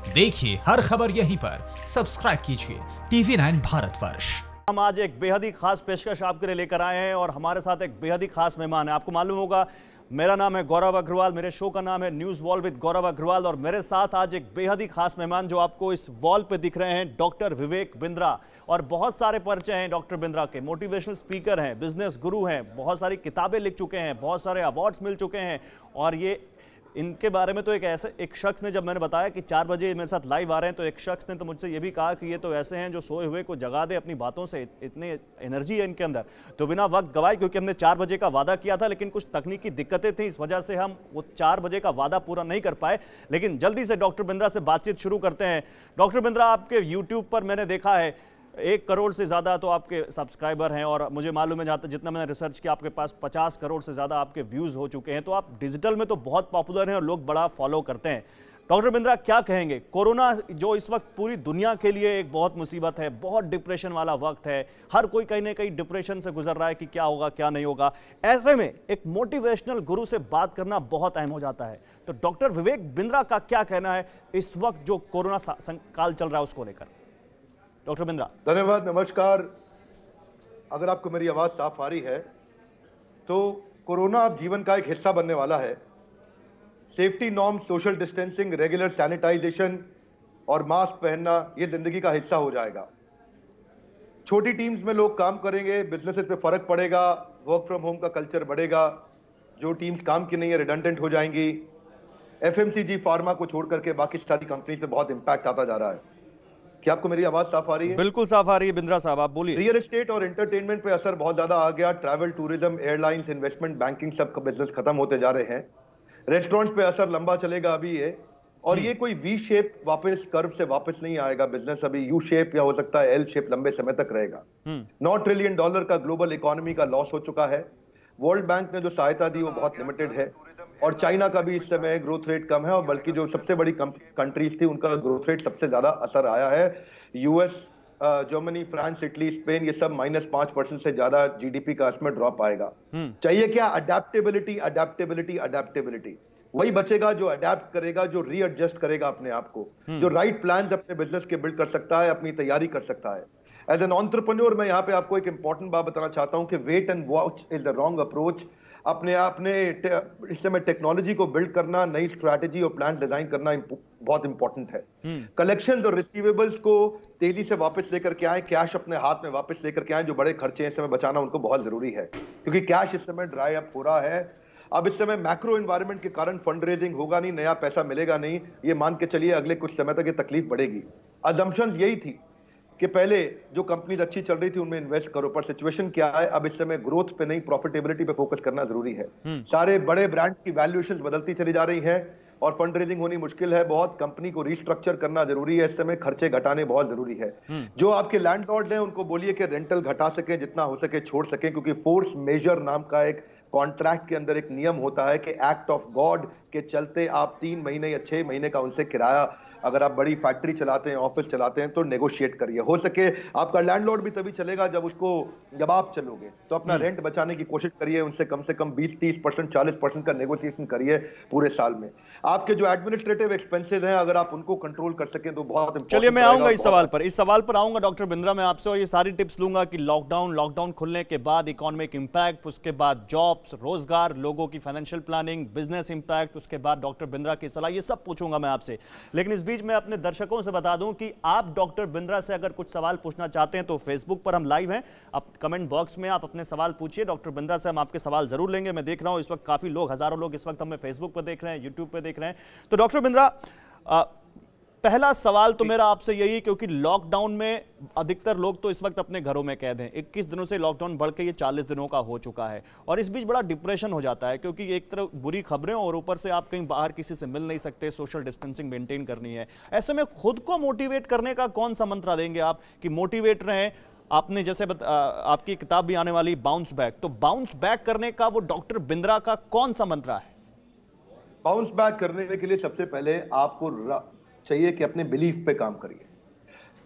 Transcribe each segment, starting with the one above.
देखिए हर खबर यहीं पर, सब्सक्राइब कीजिए TV9 भारतवर्ष। हम आज एक बेहद ही खास पेशकश आपके लिए लेकर आए हैं और हमारे साथ एक बेहद ही खास मेहमान है। आपको मालूम होगा मेरा नाम है गौरव अग्रवाल, मेरे शो का नाम है न्यूज़ वॉल विद गौरव अग्रवाल और मेरे साथ आज एक बेहद ही खास मेहमान जो आपको इस वॉल पे दिख रहे हैं, डॉक्टर विवेक बिंद्रा। और बहुत सारे परिचय हैं डॉक्टर बिंद्रा के, मोटिवेशनल स्पीकर हैं, बिजनेस गुरु हैं, बहुत सारी किताबें लिख चुके हैं, बहुत सारे अवार्ड्स मिल चुके हैं। और ये इनके बारे में तो एक शख्स ने, जब मैंने बताया कि 4 बजे मेरे साथ लाइव आ रहे हैं, तो एक शख्स ने तो मुझसे ये भी कहा कि ये तो ऐसे हैं जो सोए हुए को जगा दे अपनी बातों से, इतनी एनर्जी है इनके अंदर। तो बिना वक्त गवाए, क्योंकि हमने 4 बजे का वादा किया था लेकिन कुछ तकनीकी दिक्कतें थी, इस वजह से हम वो 4 बजे का वादा पूरा नहीं कर पाए। लेकिन जल्दी से डॉक्टर बिंद्रा से बातचीत शुरू करते हैं। डॉक्टर बिंद्रा, आपके यूट्यूब पर मैंने देखा है 1 करोड़ से ज़्यादा तो आपके सब्सक्राइबर हैं और मुझे मालूम है, जितना मैंने रिसर्च किया, आपके पास 50 करोड़ से ज़्यादा आपके व्यूज़ हो चुके हैं। तो आप डिजिटल में तो बहुत पॉपुलर हैं और लोग बड़ा फॉलो करते हैं। डॉक्टर बिंद्रा, क्या कहेंगे? कोरोना जो इस वक्त पूरी दुनिया के लिए एक बहुत मुसीबत है, बहुत डिप्रेशन वाला वक्त है, हर कोई कहीं ना कहीं डिप्रेशन से गुजर रहा है कि क्या होगा क्या नहीं होगा। ऐसे में एक मोटिवेशनल गुरु से बात करना बहुत अहम हो जाता है। तो डॉक्टर विवेक बिंद्रा का क्या कहना है इस वक्त जो कोरोना काल चल रहा है उसको लेकर? डॉक्टर बिंद्रा। धन्यवाद, नमस्कार। अगर आपको मेरी आवाज साफ आ रही है तो कोरोना अब जीवन का एक हिस्सा बनने वाला है। Safety norm, social distancing, regular sanitization और मास्क पहनना ये जिंदगी का हिस्सा हो जाएगा। छोटी टीम्स में लोग काम करेंगे, बिजनेसेस पे फर्क पड़ेगा, वर्क फ्रॉम होम का कल्चर बढ़ेगा। जो टीम्स काम की नहीं है रिडंडेंट हो जाएंगी। एफएमसीजी, फार्मा को छोड़ करके बाकी सारी कंपनी पे बहुत इंपैक्ट आता जा रहा है। क्या आपको मेरी आवाज साफ आ रही है? बिल्कुल साफ आ रही है बिंद्रा साहब, आप बोलिए। रियल एस्टेट और एंटरटेनमेंट पे असर बहुत ज्यादा आ गया। Travel, tourism, airlines, investment, banking, सब का बिजनेस खत्म होते जा रहे हैं। रेस्टोरेंट्स पे असर लंबा चलेगा अभी ये, और ये कोई वी शेप वापस, कर्व से वापस नहीं आएगा बिजनेस। अभी यू शेप या हो सकता है एल शेप लंबे समय तक रहेगा। $9 ट्रिलियन का ग्लोबल इकोनॉमी का लॉस हो चुका है। वर्ल्ड बैंक ने जो सहायता दी वो बहुत लिमिटेड है, और चाइना का भी इस समय ग्रोथ रेट कम है, और बल्कि जो सबसे बड़ी कंट्रीज थी उनका ग्रोथ रेट सबसे ज्यादा असर आया है। US, Germany, France, Italy, Spain, ये सब -5% से ज्यादा जीडीपी का इसमें ड्रॉप आएगा। चाहिए क्या? Adaptability, adaptability, adaptability. वही बचेगा जो अडेप्ट करेगा, जो रीएडजस्ट करेगा अपने आप को, जो राइट प्लान्स अपने बिजनेस के बिल्ड कर सकता है, अपनी तैयारी कर सकता है। एज एन एंटरप्रेन्योर मैं यहाँ पे आपको एक इंपॉर्टेंट बात बताना चाहता हूँ कि wait and watch is the wrong approach. अपने इस समय टेक्नोलॉजी को बिल्ड करना, नई स्ट्रैटेजी और प्लान डिजाइन करना बहुत इंपॉर्टेंट है। कलेक्शंस और रिसीवेबल्स को तेजी से वापस लेकर के आए, कैश अपने हाथ में वापस लेकर के आए। जो बड़े खर्चे इस समय बचाना उनको बहुत जरूरी है, क्योंकि कैश इस समय ड्राई अप हो रहा है। अब इस समय मैक्रो एनवायरनमेंट के कारण फंड रेजिंग होगा नहीं, नया पैसा मिलेगा नहीं, ये मान के चलिए अगले कुछ समय तक ये तकलीफ बढ़ेगी। अजम्पशन यही थी कि पहले जो कंपनीज अच्छी चल रही थी उनमें इन्वेस्ट करो, पर सिचुएशन क्या है, अब इस समय ग्रोथ पे नहीं, प्रॉफिटेबिलिटी पे फोकस करना जरूरी है। सारे बड़े ब्रांड्स की वैल्यूएशन बदलती चली जा रही है और फंड रेजिंग होनी मुश्किल है बहुत। कंपनी को रिस्ट्रक्चर करना जरूरी है, इस समय खर्चे घटाने बहुत जरूरी है। जो आपके लैंडलॉर्ड हैं उनको बोलिए कि रेंटल घटा सके, जितना हो सके छोड़ सके, क्योंकि फोर्स मेजर नाम का एक कॉन्ट्रैक्ट के अंदर एक नियम होता है कि एक्ट ऑफ गॉड के चलते आप 3 महीने या 6 महीने का उनसे किराया, अगर आप बड़ी फैक्ट्री चलाते हैं, ऑफिस चलाते हैं, तो नेगोशिएट करिए। हो सके आपका लैंडलॉर्ड भी तभी चलेगा जब आप चलोगे, तो अपना रेंट बचाने की कोशिश करिए, उनसे कम से कम 20-30%, 40% का नेगोशिएशन करिए पूरे साल में। आपके जो एडमिनिस्ट्रेटिव एक्सपेंसेस हैं, अगर आप उनको कंट्रोल कर सकें तो बहुत इंपॉर्टेंट। चलिए मैं आऊंगा इस सवाल पर आऊंगा डॉक्टर बिंद्रा मैं आपसे, और ये सारी टिप्स लूंगा कि लॉकडाउन खुलने के बाद इकोनॉमिक इंपैक्ट, उसके बाद जॉब्स, रोजगार, लोगों की फाइनेंशियल प्लानिंग, बिजनेस इंपैक्ट, उसके बाद डॉक्टर बिंद्रा की सलाह, ये सब पूछूंगा मैं आपसे। लेकिन इस बीच मैं अपने दर्शकों से बता दूं कि आप डॉक्टर बिंद्रा से अगर कुछ सवाल पूछना चाहते हैं तो फेसबुक पर हम लाइव हैं, आप कमेंट बॉक्स में आप अपने सवाल पूछिए। डॉक्टर बिंद्रा से हम आपके सवाल जरूर लेंगे। मैं देख रहा हूं इस वक्त काफी लोग, हजारों लोग इस वक्त हमें फेसबुक पर देख रहे हैं, यूट्यूब पर देख रहे हैं। तो डॉक्टर बिंद्रा, पहला सवाल तो मेरा आपसे यही, क्योंकि लॉकडाउन में अधिकतर लोग तो इस वक्त अपने घरों में कैद हैं। 21 दिनों से लॉकडाउन बढ़ के ये 40 दिनों का हो चुका है, और इस बीच बड़ा डिप्रेशन हो जाता है, क्योंकि एक तरफ बुरी खबरें और ऊपर से आप कहीं बाहर किसी से मिल नहीं सकते, सोशल डिस्टेंसिंग मेंटेन करनी है। ऐसे में खुद को मोटिवेट करने का कौन सा मंत्र देंगे आप कि मोटिवेट रहें? आपने जैसे आपकी किताब भी आने वाली बाउंस बैक, तो बाउंस बैक करने का वो डॉक्टर बिंद्रा का कौन सा मंत्र है? बाउंस बैक करने के लिए सबसे पहले आपको चाहिए कि अपने बिलीफ पे काम करिए,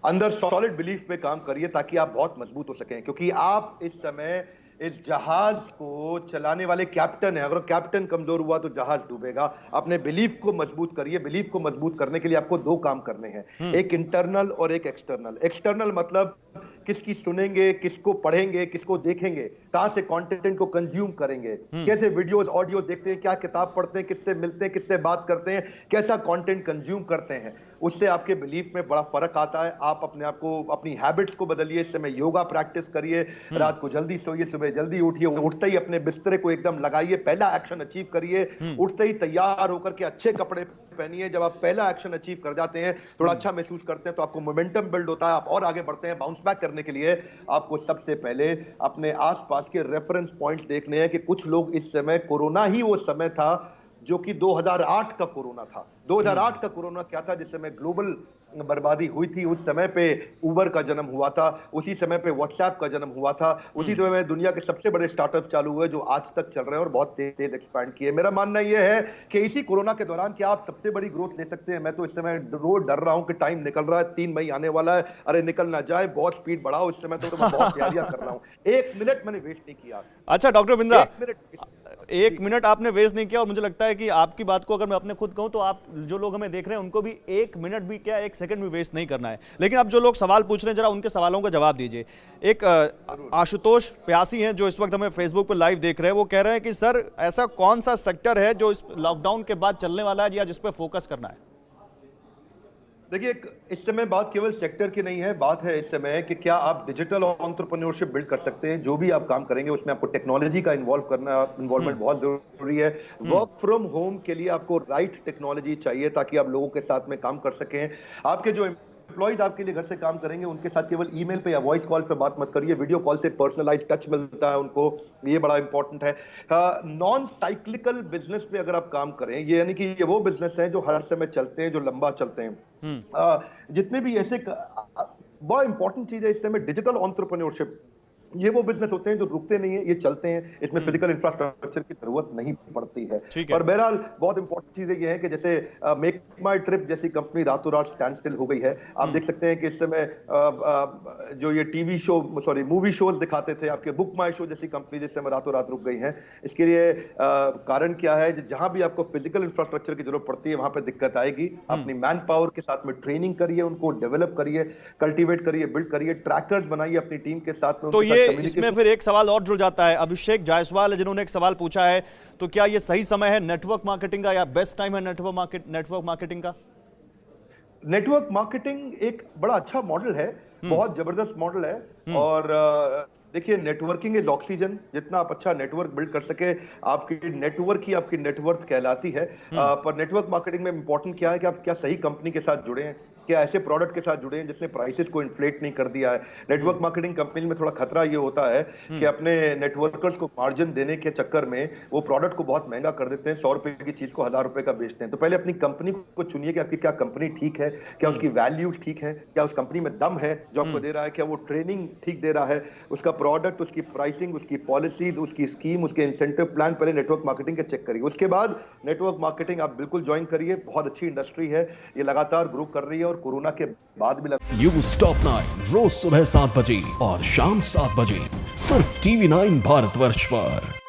अंदर सॉलिड बिलीफ पे काम करिए, ताकि आप बहुत मजबूत हो सकें। क्योंकि आप इस समय इस जहाज को चलाने वाले कैप्टन है। अगर कैप्टन कमजोर हुआ तो जहाज डूबेगा। अपने बिलीफ को मजबूत करिए। बिलीफ को मजबूत करने के लिए आपको दो काम करने हैं, एक इंटरनल और एक एक्सटर्नल। एक्सटर्नल मतलब किसकी सुनेंगे, किसको पढ़ेंगे, किसको देखेंगे, कहां से कंटेंट को कंज्यूम करेंगे, कैसे वीडियोस ऑडियो देखते हैं, क्या किताब पढ़ते हैं, किससे मिलते हैं, किससे बात करते हैं, कैसा कंटेंट कंज्यूम करते हैं। उससे आपके बिलीफ में बड़ा फर्क आता है। आप अपने आप को, अपनी हैबिट्स को बदलिए। इस समय योगा प्रैक्टिस करिए, रात को जल्दी सोइए, सुबह जल्दी उठिए, उठते ही अपने बिस्तरे को एकदम लगाइए, पहला एक्शन अचीव करिए। उठते ही तैयार होकर के अच्छे कपड़े पहनिए। जब आप पहला एक्शन अचीव कर जाते हैं, थोड़ा अच्छा महसूस करते हैं, तो आपको मोमेंटम बिल्ड होता है, आप और आगे बढ़ते हैं। बाउंस बैक करने के लिए आपको सबसे पहले अपने आसपास के रेफरेंस पॉइंट्स देखने हैं कि कुछ लोग इस समय, कोरोना ही वो समय था जो कि 2008 का कोरोना था। 2008 का कोरोना क्या था? जिस समय ग्लोबल बर्बादी हुई थी, उस समय पे उबर का जन्म हुआ था, उसी समय पे व्हाट्सएप का जन्म हुआ था, उसी समय में दुनिया के सबसे बड़े स्टार्टअप चालू हुए जो आज तक चल रहे हैं और बहुत तेज एक्सपैंड किए। मेरा मानना यह है कि इसी कोरोना के दौरान क्या आप सबसे बड़ी ग्रोथ ले सकते हैं। मैं तो इस समय रोज डर रहा हूं कि टाइम निकल रहा है, 3 मई आने वाला है, अरे निकल ना जाए, बहुत स्पीड बढ़ाओ। इस समय तो मैं बहुत तैयारियां कर रहा हूं। 1 मिनट मैंने वेस्ट नहीं किया। अच्छा डॉक्टर बिंद्रा, 1 मिनट आपने वेस्ट नहीं किया, और मुझे लगता है कि आपकी बात को अगर मैं अपने खुद कहूं तो आप जो लोग हमें देख रहे हैं उनको भी 1 मिनट भी क्या 1 सेकंड भी वेस्ट नहीं करना है। लेकिन अब जो लोग सवाल पूछ रहे हैं, जरा उनके सवालों का जवाब दीजिए। एक आशुतोष प्यासी हैं जो इस वक्त हमें फेसबुक पर लाइव देख रहे हैं, वो कह रहे हैं कि सर ऐसा कौन सा सेक्टर है जो इस लॉकडाउन के बाद चलने वाला है या जिस पर फोकस करना है? देखिए, इस समय बात केवल सेक्टर की नहीं है, बात है इस समय कि क्या आप डिजिटल एंटरप्रेन्योरशिप बिल्ड कर सकते हैं। जो भी आप काम करेंगे उसमें आपको टेक्नोलॉजी का इन्वॉल्वमेंट बहुत जरूरी है। वर्क फ्रॉम होम के लिए आपको राइट टेक्नोलॉजी चाहिए ताकि आप लोगों के साथ में काम कर सकें। आपके जो एम्प्लॉइज आपके लिए घर से काम करेंगे उनके साथ केवल ईमेल पे या वॉइस कॉल पे बात मत करिए, वीडियो कॉल से पर्सनलाइज टच मिलता है उनको, ये बड़ा इंपॉर्टेंट है। नॉन साइक्लिकल बिजनेस पे अगर आप काम करें, ये यानी कि ये वो बिजनेस हैं जो हर समय चलते हैं, जो लंबा चलते हैं। जितने भी ऐसे बड़ा इंपॉर्टेंट चीज है इस समय डिजिटल एंटरप्रेन्योरशिप। ये वो बिजनेस होते हैं जो रुकते नहीं है, ये चलते हैं, इसमें फिजिकल इंफ्रास्ट्रक्चर की जरूरत नहीं पड़ती है। और बहरहाल बहुत इंपॉर्टेंट चीजें ये है कि जैसे मेक माई ट्रिप जैसी कंपनी रातों रात स्टैंड स्टिल हो गई है। आप देख सकते हैं कि इस समय जो ये TV show, sorry movie shows दिखाते थे, आपके बुक माई शो जैसी कंपनी जिस समय रातों रात रुक गई है। इसके लिए कारण क्या है? जहां भी आपको फिजिकल इंफ्रास्ट्रक्चर की जरूरत पड़ती है वहां पर दिक्कत आएगी। अपनी मैन पावर के साथ में ट्रेनिंग करिए, उनको डेवलप करिए, कल्टिवेट करिए, बिल्ड करिए, ट्रैकर्स बनाइए अपनी टीम के साथ में। तो ये इसमें फिर एक सवाल और जुड़ जाता है। अभिषेक जायसवाल है जिन्होंने एक सवाल पूछा है, तो क्या ये सही समय है नेटवर्क मार्केटिंग का, या बेस्ट टाइम है नेटवर्क मार्केटिंग का? नेटवर्क मार्केटिंग एक बड़ा अच्छा मॉडल है, बहुत जबरदस्त मॉडल है। और देखिए, नेटवर्किंग इज ऑक्सीजन। जितना आप अच्छा नेटवर्क बिल्ड कर सके, आपकी नेटवर्क ही आपकी नेटवर्थ कहलाती है। पर नेटवर्क मार्केटिंग में इंपॉर्टेंट क्या है कि आप क्या सही कंपनी के साथ जुड़े हैं, क्या ऐसे प्रोडक्ट के साथ जुड़े हैं जिसने प्राइसेस को इन्फ्लेट नहीं कर दिया है। नेटवर्क मार्केटिंग कंपनी में थोड़ा खतरा ये होता है कि अपने नेटवर्कर्स को मार्जिन देने के चक्कर में वो प्रोडक्ट को बहुत महंगा कर देते हैं, 100 रुपए की चीज को 1000 रुपए का बेचते हैं। तो पहले अपनी कंपनी को चुनिए कि आपकी क्या कंपनी ठीक है, क्या उसकी वैल्यूज ठीक है, क्या उस कंपनी में दम है जो आपको दे रहा है, क्या वो ट्रेनिंग ठीक दे रहा है, उसका प्रोडक्ट, उसकी प्राइसिंग, उसकी पॉलिसीज, उसकी स्कीम, उसके इंसेंटिव प्लान, पहले नेटवर्क मार्केटिंग के चेक करिए। उसके बाद नेटवर्क मार्केटिंग आप बिल्कुल ज्वाइन करिए। बहुत अच्छी इंडस्ट्री है, ये लगातार ग्रो कर रही है और कोरोना के बाद भी न्यूज़ टॉप 9 रोज सुबह 7 बजे और शाम 7 बजे सिर्फ TV9 भारतवर्ष पर।